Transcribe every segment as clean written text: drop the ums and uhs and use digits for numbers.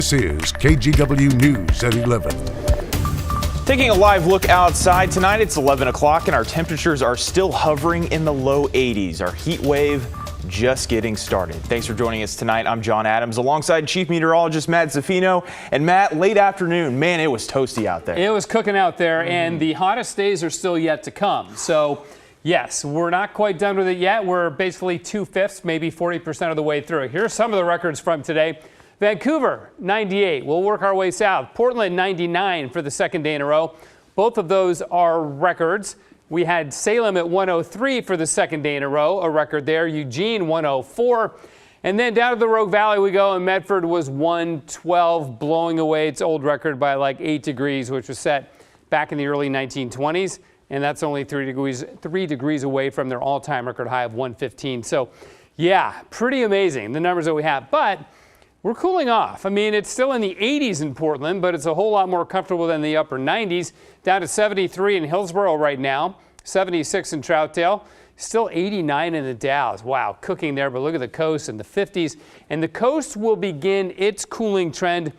This is KGW News at 11. Taking a live look outside tonight, it's 11 o'clock and our temperatures are still hovering in the low 80s. Our heat wave just getting started. Thanks for joining us tonight. I'm John Adams alongside Chief Meteorologist Matt Zaffino. And Matt, late afternoon, man, it was toasty out there. It was cooking out there, and the hottest days are still yet to come. So, yes, we're not quite done with it yet. We're basically 2/5, maybe 40% of the way through. Here's some of the records from today. Vancouver, 98. We'll work our way south. Portland, 99 for the second day in a row. Both of those are records. We had Salem at 103 for the second day in a row, a record there. Eugene, 104. And then down to the Rogue Valley we go, and Medford was 112, blowing away its old record by like 8 degrees, which was set back in the early 1920s. And that's only 3 degrees away from their all-time record high of 115. So, yeah, pretty amazing, the numbers that we have. But we're cooling off. I mean, it's still in the 80s in Portland, but it's a whole lot more comfortable than the upper 90s. Down to 73 in Hillsborough right now, 76 in Troutdale, still 89 in the Dalles. Wow, cooking there, but look at the coast in the 50s. And the coast will begin its cooling trend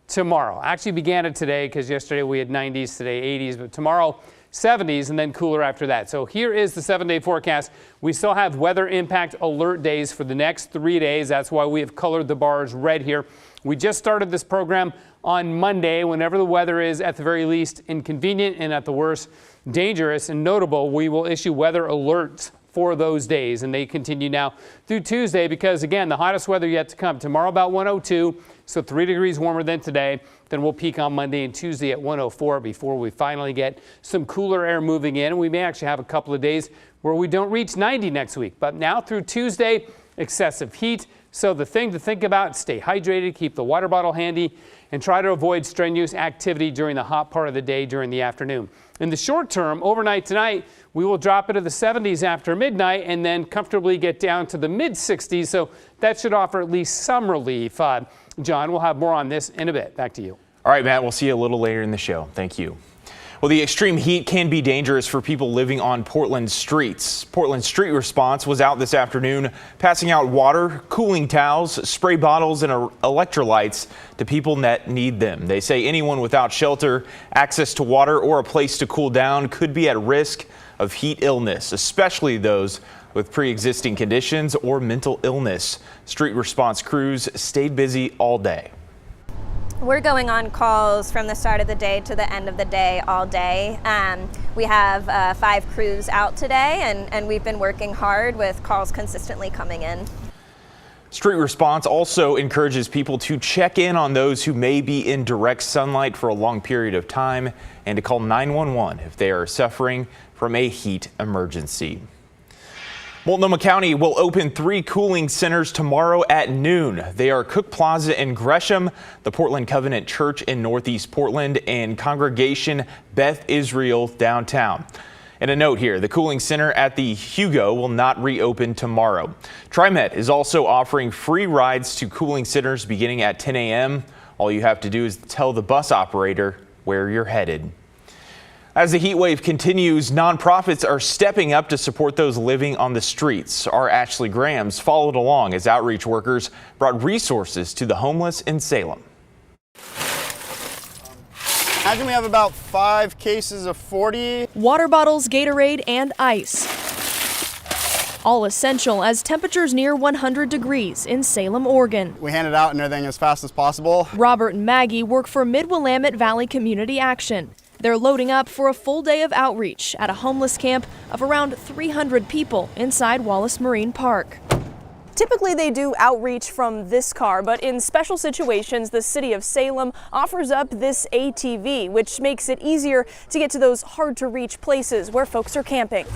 tomorrow. Actually began it today because yesterday we had 90s, today 80s, but tomorrow 70s and then cooler after that. So here is the 7-day forecast. We still have weather impact alert days for the next 3 days. That's why we have colored the bars red here. We just started this program on Monday. Whenever the weather is at the very least inconvenient and at the worst dangerous and notable, we will issue weather alerts for those days, and they continue now through Tuesday because, again, the hottest weather yet to come. Tomorrow about 102, so 3 degrees warmer than today. Then we'll peak on Monday and Tuesday at 104 before we finally get some cooler air moving in. We may actually have a couple of days where we don't reach 90 next week. But now through Tuesday, excessive heat. So the thing to think about, stay hydrated, keep the water bottle handy, and try to avoid strenuous activity during the hot part of the day during the afternoon. In the short term, overnight tonight, we will drop into the 70s after midnight and then comfortably get down to the mid-60s. So that should offer at least some relief. John, we'll have more on this in a bit. Back to you. All right, Matt, we'll see you a little later in the show. Thank you. Well, the extreme heat can be dangerous for people living on Portland streets. Portland Street Response was out this afternoon passing out water, cooling towels, spray bottles, and electrolytes to people that need them. They say anyone without shelter, access to water, or a place to cool down could be at risk of heat illness, especially those with pre-existing conditions or mental illness. Street Response crews stayed busy all day. We're going on calls from the start of the day to the end of the day all day. We have 5 crews out today, and we've been working hard with calls consistently coming in. Street Response also encourages people to check in on those who may be in direct sunlight for a long period of time and to call 911 if they are suffering from a heat emergency. Multnomah County will open 3 cooling centers tomorrow at noon. They are Cook Plaza in Gresham, the Portland Covenant Church in Northeast Portland, and Congregation Beth Israel downtown. And a note here, the cooling center at the Hugo will not reopen tomorrow. TriMet is also offering free rides to cooling centers beginning at 10 a.m. All you have to do is tell the bus operator where you're headed. As the heat wave continues, nonprofits are stepping up to support those living on the streets. Our Ashley Grahams followed along as outreach workers brought resources to the homeless in Salem. Imagine we have about 5 cases of 40. Water bottles, Gatorade, and ice. All essential as temperatures near 100 degrees in Salem, Oregon. We hand it out and everything as fast as possible. Robert and Maggie work for Mid-Willamette Valley Community Action. They're loading up for a full day of outreach at a homeless camp of around 300 people inside Wallace Marine Park. Typically they do outreach from this car, but in special situations, the city of Salem offers up this ATV, which makes it easier to get to those hard to reach places where folks are camping.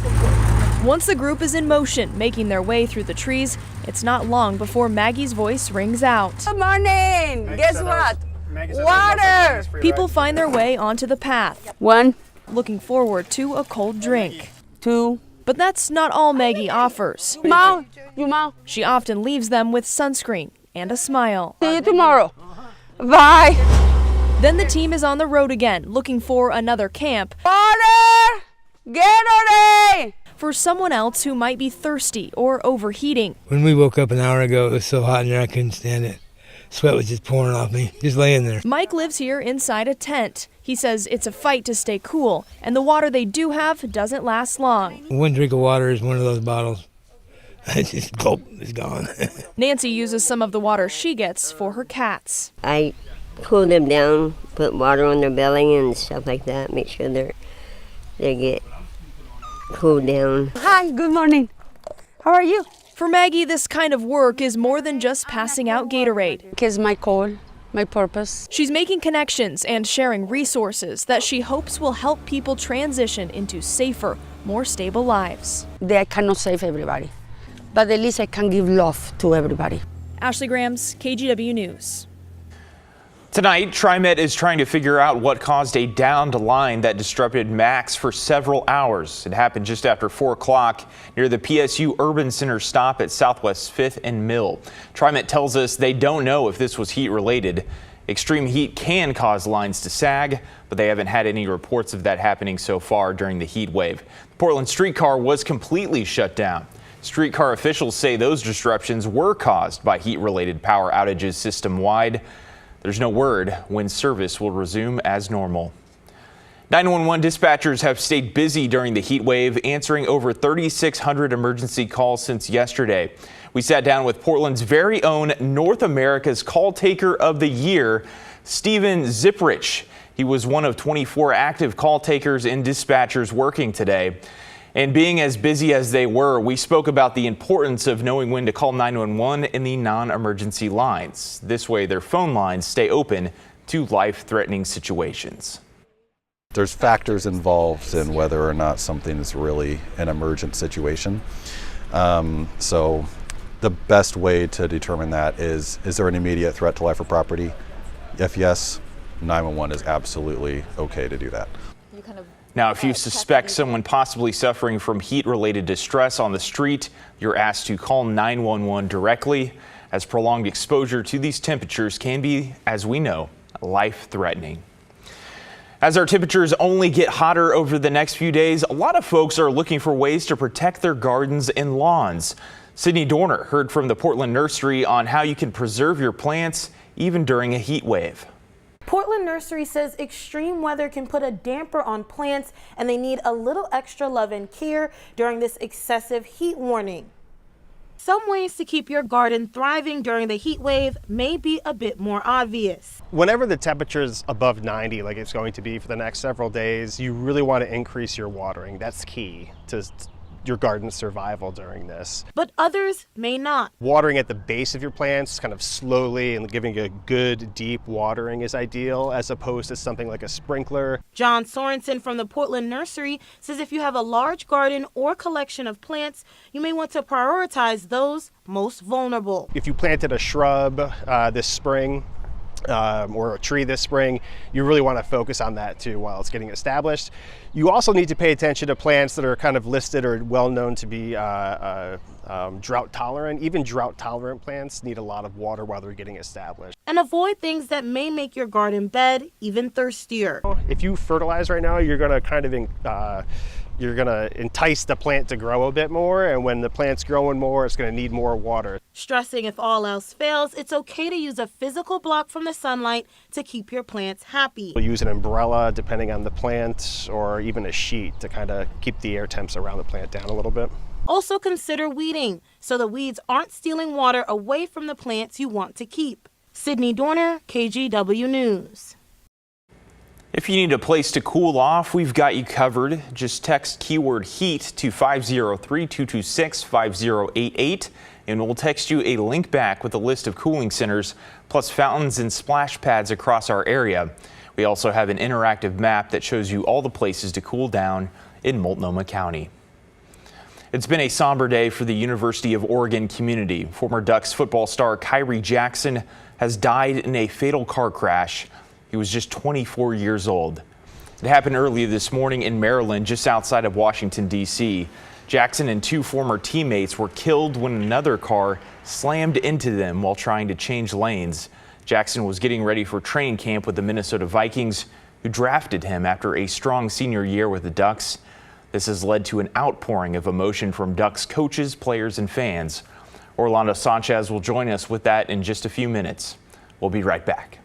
Once the group is in motion, making their way through the trees, it's not long before Maggie's voice rings out. Good morning! Guess what? Water! People find their way onto the path. 1, looking forward to a cold drink. 2. But that's not all Maggie offers. Mom, She often leaves them with sunscreen and a smile. see you tomorrow. Bye. Then the team is on the road again, looking for another camp. Water! Gatorade! For someone else who might be thirsty or overheating. When we woke up an hour ago, it was so hot in there I couldn't stand it. Sweat was just pouring off me, just laying there. Mike lives here inside a tent. He says it's a fight to stay cool, and the water they do have doesn't last long. One drink of water is one of those bottles. It's just gulp, it's gone. Nancy uses some of the water she gets for her cats. I cool them down, put water on their belly and stuff like that, make sure they get cooled down. Hi, good morning. How are you? For Maggie, this kind of work is more than just passing out Gatorade. It's my call, my purpose. She's making connections and sharing resources that she hopes will help people transition into safer, more stable lives. I cannot save everybody, but at least I can give love to everybody. Ashley Grams, KGW News. Tonight, TriMet is trying to figure out what caused a downed line that disrupted Max for several hours. It happened just after 4 o'clock near the PSU Urban Center stop at Southwest 5th and Mill. TriMet tells us they don't know if this was heat related. Extreme heat can cause lines to sag, but they haven't had any reports of that happening so far during the heat wave. The Portland streetcar was completely shut down. Streetcar officials say those disruptions were caused by heat-related power outages system-wide. There's no word when service will resume as normal. 911 dispatchers have stayed busy during the heat wave, answering over 3,600 emergency calls since yesterday. We sat down with Portland's very own North America's Call Taker of the Year, Steven Ziprich. He was one of 24 active call takers and dispatchers working today. And being as busy as they were, we spoke about the importance of knowing when to call 911 in the non-emergency lines. This way, their phone lines stay open to life-threatening situations. There's factors involved in whether or not something is really an emergent situation. So the best way to determine that is there an immediate threat to life or property? If yes, 911 is absolutely okay to do that. Now, if you suspect someone possibly suffering from heat-related distress on the street, you're asked to call 911 directly, as prolonged exposure to these temperatures can be, as we know, life-threatening. As our temperatures only get hotter over the next few days, a lot of folks are looking for ways to protect their gardens and lawns. Sydney Dorner heard from the Portland Nursery on how you can preserve your plants even during a heat wave. Portland Nursery says extreme weather can put a damper on plants and they need a little extra love and care during this excessive heat warning. Some ways to keep your garden thriving during the heat wave may be a bit more obvious. Whenever the temperature is above 90, like it's going to be for the next several days, you really want to increase your watering. That's key to your garden's survival during this. But others may not. Watering at the base of your plants kind of slowly and giving a good deep watering is ideal, as opposed to something like a sprinkler. John Sorensen from the Portland Nursery says if you have a large garden or collection of plants, you may want to prioritize those most vulnerable. If you planted a shrub this spring, or a tree this spring, you really want to focus on that too while it's getting established. You also need to pay attention to plants that are kind of listed or well known to be drought tolerant. Even drought tolerant plants need a lot of water while they're getting established. And avoid things that may make your garden bed even thirstier. If you fertilize right now, you're going to kind of you're going to entice the plant to grow a bit more, and when the plant's growing more, it's going to need more water. Stressing if all else fails, it's okay to use a physical block from the sunlight to keep your plants happy. We'll use an umbrella depending on the plant, or even a sheet to kind of keep the air temps around the plant down a little bit. Also consider weeding so the weeds aren't stealing water away from the plants you want to keep. Sydney Dorner, KGW News. If you need a place to cool off, we've got you covered. Just text keyword heat to 503-226-5088 and we'll text you a link back with a list of cooling centers plus fountains and splash pads across our area. We also have an interactive map that shows you all the places to cool down in Multnomah County. It's been a somber day for the University of Oregon community. Former Ducks football star Kyrie Jackson has died in a fatal car crash. He was just 24 years old. It happened earlier this morning in Maryland, just outside of Washington, D.C. Jackson and 2 former teammates were killed when another car slammed into them while trying to change lanes. Jackson was getting ready for training camp with the Minnesota Vikings, who drafted him after a strong senior year with the Ducks. This has led to an outpouring of emotion from Ducks coaches, players, and fans. Orlando Sanchez will join us with that in just a few minutes. We'll be right back.